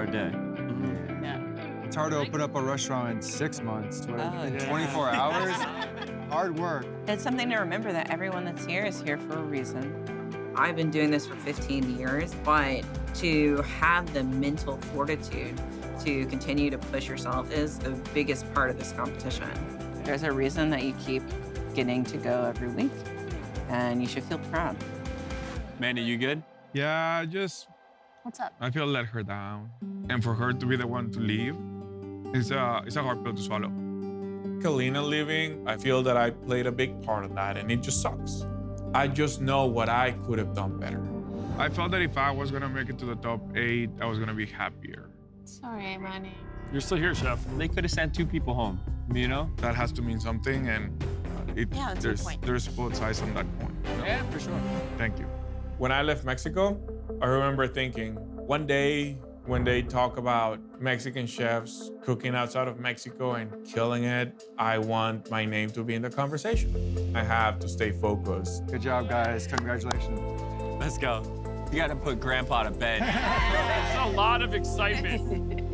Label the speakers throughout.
Speaker 1: hard day.
Speaker 2: Yeah.
Speaker 3: It's hard to open up a restaurant in 6 months. In 24 hours? Hard work.
Speaker 2: It's something to remember that everyone that's here is here for a reason.
Speaker 4: I've been doing this for 15 years, but to have the mental fortitude to continue to push yourself is the biggest part of this competition.
Speaker 2: There's a reason that you keep getting to go every week, and you should feel proud.
Speaker 1: Manny, you good?
Speaker 5: Yeah,
Speaker 2: What's up?
Speaker 5: I feel let her down. And for her to be the one to leave, it's a hard pill to swallow.
Speaker 6: Kaleena leaving, I feel that I played a big part of that, and it just sucks. I just know what I could have done better.
Speaker 5: I felt that if I was gonna make it to the top 8, I was gonna be happier.
Speaker 7: Sorry, Manny.
Speaker 1: You're still here, Chef. They could have sent 2 people home, you know?
Speaker 5: That has to mean something, and
Speaker 7: Yeah, that's a good point.
Speaker 5: there's both sides on that coin. You know?
Speaker 1: Yeah, for sure.
Speaker 5: Thank you.
Speaker 6: When I left Mexico, I remember thinking, one day when they talk about Mexican chefs cooking outside of Mexico and killing it, I want my name to be in the conversation. I have to stay focused.
Speaker 3: Good job, guys. Congratulations.
Speaker 1: Let's go. You gotta put Grandpa to bed. That's a lot of excitement.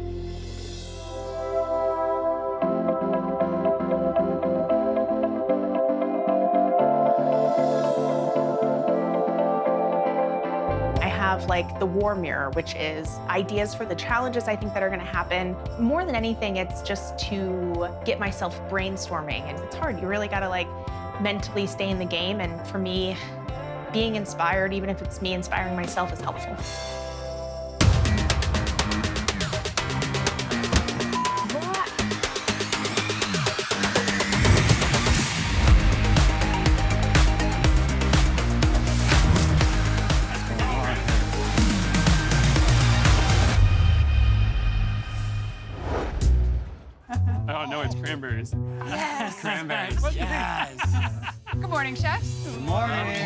Speaker 8: Like the war mirror, which is ideas for the challenges I think that are gonna happen. More than anything, it's just to get myself brainstorming. And it's hard, you really gotta like mentally stay in the game. And for me, being inspired, even if it's me inspiring myself, is helpful.
Speaker 1: Oh, no, it's cranberries.
Speaker 7: Yes.
Speaker 1: Cranberries.
Speaker 7: Yes. Good morning, chefs.
Speaker 3: Good morning.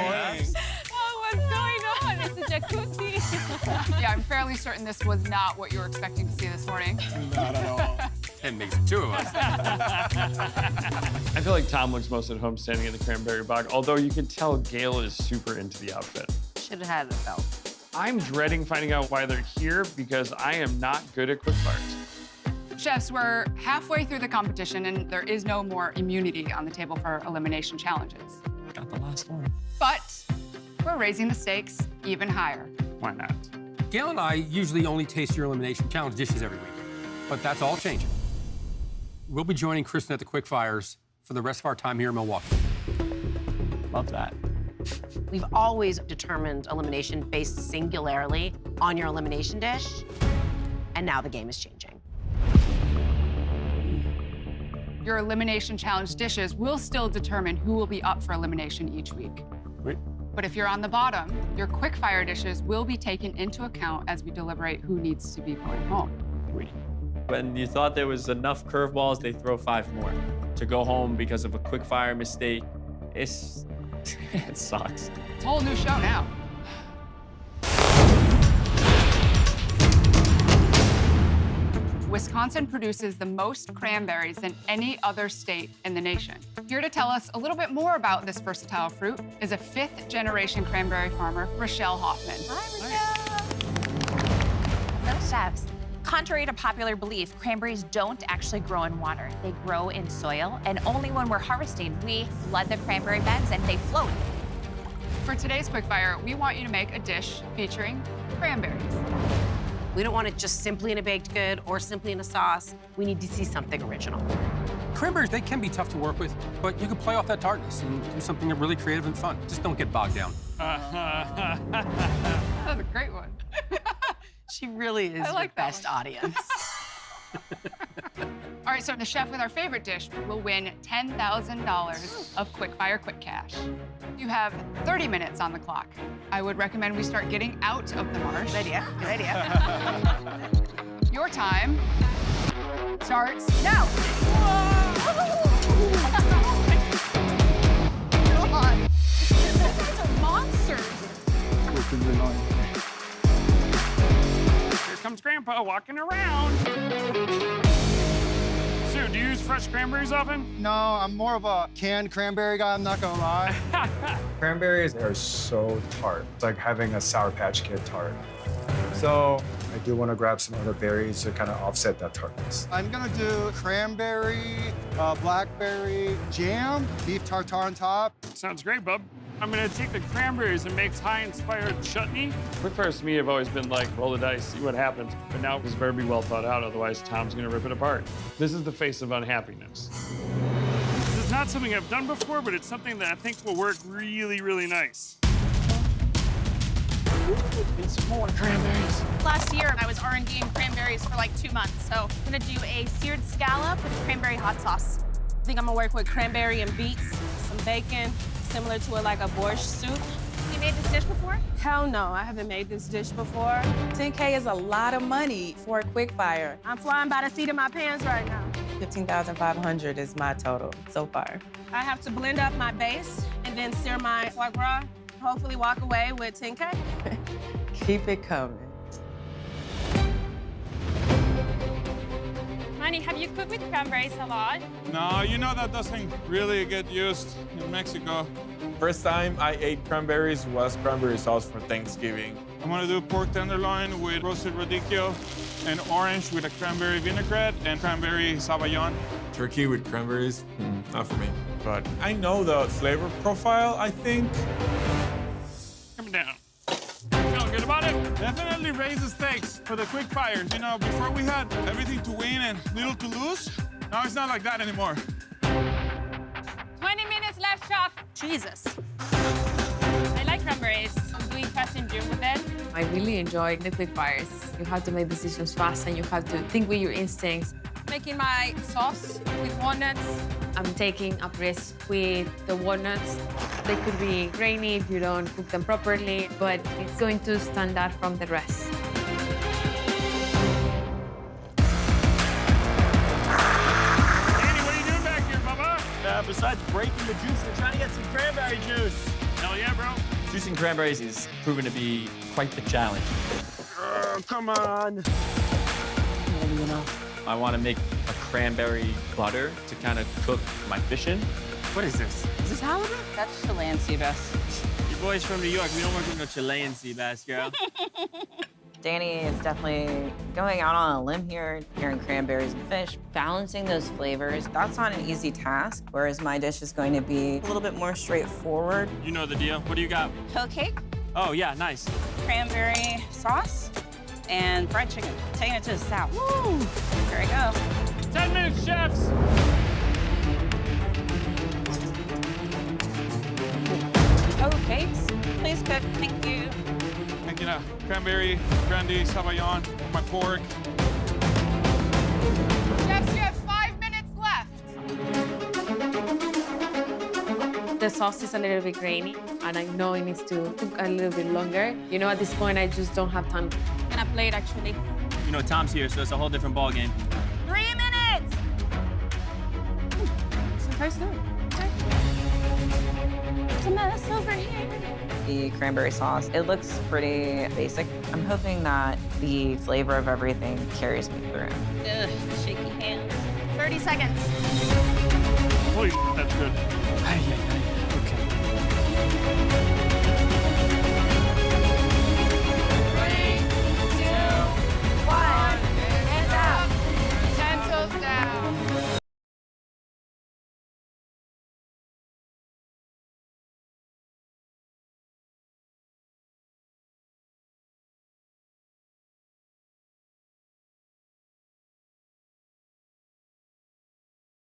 Speaker 7: Oh, what's going on? It's a jacuzzi. Yeah, I'm fairly certain this was not what you were expecting to see this morning.
Speaker 1: Not at all. It makes 2 of us.
Speaker 9: I feel like Tom looks most at home standing in the cranberry bog, although you can tell Gail is super into the outfit.
Speaker 2: Should have had a belt.
Speaker 9: I'm dreading finding out why they're here because I am not good at quickfires.
Speaker 7: Chefs, we're halfway through the competition, and there is no more immunity on the table for elimination challenges.
Speaker 1: Got the last one.
Speaker 7: But we're raising the stakes even higher.
Speaker 9: Why not?
Speaker 10: Gail and I usually only taste your elimination challenge dishes every week, but that's all changing. We'll be joining Kristen at the Quickfires for the rest of our time here in Milwaukee.
Speaker 1: Love that.
Speaker 11: We've always determined elimination based singularly on your elimination dish, and now the game is changing.
Speaker 7: Your elimination challenge dishes will still determine who will be up for elimination each week.
Speaker 1: Wait.
Speaker 7: But if you're on the bottom, your quickfire dishes will be taken into account as we deliberate who needs to be going home.
Speaker 1: Wait. When you thought there was enough curveballs, they throw 5 more to go home because of a quickfire mistake. It sucks.
Speaker 7: It's a whole new show now. Wisconsin produces the most cranberries than any other state in the nation. Here to tell us a little bit more about this versatile fruit is a 5th-generation cranberry farmer, Rochelle Hoffman.
Speaker 8: Hi, Hello, chefs. Contrary to popular belief, cranberries don't actually grow in water. They grow in soil, and only when we're harvesting, we flood the cranberry beds and they float.
Speaker 7: For today's quickfire, we want you to make a dish featuring cranberries.
Speaker 11: We don't want it just simply in a baked good or simply in a sauce. We need to see something original.
Speaker 10: Cranberries, they can be tough to work with, but you can play off that tartness and do something really creative and fun. Just don't get bogged down.
Speaker 7: That's a great one.
Speaker 11: She really is
Speaker 7: like
Speaker 11: your best
Speaker 7: one.
Speaker 11: audience.
Speaker 7: All right, so the chef with our favorite dish will win $10,000 of Quickfire Quick Cash. You have 30 minutes on the clock. I would recommend we start getting out of the marsh.
Speaker 11: Good idea, good idea.
Speaker 7: Your time starts now. God. These guys are monsters.
Speaker 9: Here comes Grandpa walking around. Sue, do you use fresh cranberries often?
Speaker 3: No, I'm more of a canned cranberry guy, I'm not gonna lie.
Speaker 12: Cranberries are so tart. It's like having a Sour Patch Kid tart. So I
Speaker 3: I do want to grab some other berries to kind of offset that tartness.
Speaker 12: I'm gonna do cranberry, blackberry jam, beef tartare on top.
Speaker 9: Sounds great, bub. I'm gonna take the cranberries and make Thai-inspired chutney. Quickfires to me have always been like, roll the dice, see what happens. But now it's better be well thought out, otherwise Tom's gonna rip it apart. This is the face of unhappiness. This is not something I've done before, but it's something that I think will work really, really nice.
Speaker 1: And some more cranberries.
Speaker 13: Last year, I was R&Ding cranberries for like 2 months, so I'm gonna do a seared scallop with cranberry hot sauce.
Speaker 14: I think I'm gonna work with cranberry and beets, some bacon, similar to like a borscht soup.
Speaker 13: You made this dish before?
Speaker 14: Hell no, I haven't made this dish before.
Speaker 15: 10K is a lot of money for a Quickfire.
Speaker 14: I'm flying by the seat of my pants right now.
Speaker 15: 15,500 is my total so far.
Speaker 14: I have to blend up my base and then sear my foie gras. Hopefully walk away with 10K.
Speaker 15: Keep it coming.
Speaker 13: Manny, have you cooked with cranberries a lot?
Speaker 5: No, you know that doesn't really get used in Mexico.
Speaker 6: First time I ate cranberries was cranberry sauce for Thanksgiving.
Speaker 5: I'm gonna do pork tenderloin with roasted radicchio and orange with a cranberry vinaigrette and cranberry sabayon.
Speaker 6: Turkey with cranberries, not for me. But I know the flavor profile, I think.
Speaker 9: Come down. Feeling good about it?
Speaker 5: Definitely raise the stakes for the Quickfires. You know, before we had everything to win and little to lose. Now it's not like that anymore.
Speaker 13: 20 minutes left, chef. Jesus. I like cranberries. I'm doing fast and June with it.
Speaker 16: I really enjoy the Quickfires. You have to make decisions fast and you have to think with your instincts.
Speaker 13: Making my sauce with walnuts.
Speaker 16: I'm taking a risk with the walnuts. They could be grainy if you don't cook them properly, but it's going to stand out from the rest.
Speaker 9: Danny, what are you doing back here, Bubba?
Speaker 17: Besides breaking the juice, we're trying to get some cranberry juice.
Speaker 9: Hell yeah, bro.
Speaker 1: Juicing cranberries is proven to be quite the challenge.
Speaker 17: Come on.
Speaker 1: I want to make a cranberry butter to kind of cook my fish in.
Speaker 17: What is this?
Speaker 2: Is this halibut? That's Chilean sea bass.
Speaker 17: You boys from New York, we don't work with no Chilean sea bass, girl.
Speaker 4: Danny is definitely going out on a limb here, pairing cranberries and fish. Balancing those flavors, that's not an easy task, whereas my dish is going to be a little bit more straightforward.
Speaker 17: You know the deal. What do you got?
Speaker 13: Hill cake,
Speaker 17: Oh, yeah, nice.
Speaker 13: cranberry sauce, and fried chicken. Taking it to the south. Woo! There we go.
Speaker 9: 10 minutes, chefs.
Speaker 13: Oh, cakes. Please cook. Thank you.
Speaker 5: Making a cranberry brandy sabayon with my pork.
Speaker 7: Chefs, you have 5 minutes left.
Speaker 16: The sauce is a little bit grainy, and I know it needs to cook a little bit longer. You know, at this point, I just don't have time.
Speaker 13: And a plate, actually.
Speaker 17: You know, Tom's here, so it's a whole different ball game.
Speaker 13: 3 minutes!
Speaker 2: So tastes good.
Speaker 13: It's a mess over here.
Speaker 4: The cranberry sauce, it looks pretty basic. I'm hoping that the flavor of everything carries me through.
Speaker 13: Ugh, shaky hands. 30 seconds.
Speaker 9: Holy shit, that's good.
Speaker 17: Okay.